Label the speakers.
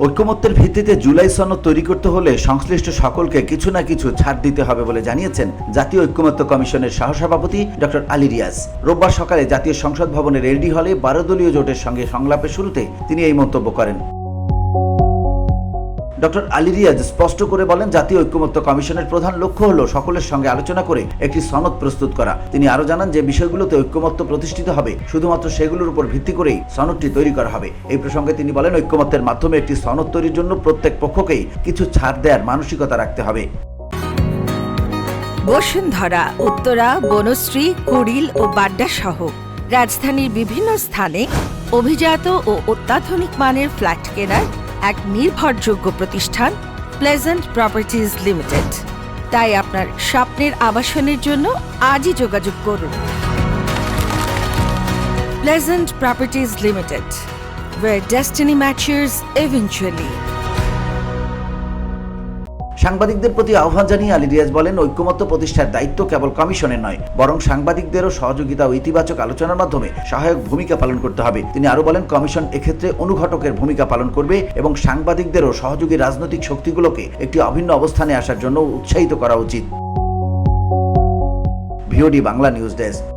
Speaker 1: ঐকমত্যের ভিত্তিতে জুলাই সনদ তৈরি করতে হলে সংশ্লিষ্ট সকলকে কিছু না কিছু ছাড় দিতে হবে বলে জানিয়েছেন জাতীয় ঐকমত্য কমিশনের সহসভাপতি ডক্টর আলী রিয়াজ। রোববার সকালে জাতীয় সংসদ ভবনের এলডি হলে 12 দলীয় জোটের সঙ্গে সংলাপের শুরুতে তিনি এই মন্তব্য করেন। ডক্টর আলী রিয়াজ স্পষ্ট করে বলেন, জাতীয় ঐকমত্য কমিশনের প্রধান লক্ষ্য হলো সকলের সঙ্গে আলোচনা করে একটি সনদ প্রস্তুত করা। তিনি আরো জানান যে বিষয়গুলোতে ঐকমত্য প্রতিষ্ঠিত হবে, শুধুমাত্র সেগুলোর উপর ভিত্তি করেই সনদটি তৈরি করা হবে। এই প্রসঙ্গে তিনি বলেন, ঐকমত্যের মাধ্যমে একটি সনদ তৈরির জন্য প্রত্যেক পক্ষকেই কিছু ছাড় দেওয়ার মানসিকতা রাখতে হবে।
Speaker 2: বসুন্ধরা, উত্তরা, বনশ্রী, কুড়িল ও বাড্ডা সহ রাজধানীর বিভিন্ন স্থানে অভিজাত ও অত্যাধুনিক মানের ফ্ল্যাট কেনার এক নির্ভরযোগ্য প্রতিষ্ঠান প্লেজেন্ট প্রপার্টিজ লিমিটেড। তাই আপনার স্বপ্নের আবাসনের জন্য আজই যোগাযোগ করুন। Pleasant properties limited, where destiny matches eventually.
Speaker 1: সাংবাদিকদের প্রতি আহ্বান জানিয়ে আলী রিয়াজ বলেন, ঐকমত্য প্রতিষ্ঠার দায়িত্ব কেবল কমিশনের নয়, বরং সাংবাদিকদেরও সহযোগিতা ও ইতিবাচক আলোচনার মাধ্যমে সহায়ক ভূমিকা পালন করতে হবে। তিনি আরো বলেন, কমিশন এক্ষেত্রে অনুঘটকের ভূমিকা পালন করবে এবং সাংবাদিকদেরও সহযোগী রাজনৈতিক শক্তিগুলোকে একটি অভিন্ন অবস্থানে আসার জন্য উৎসাহিত করা উচিত। VOD Bangla news desk.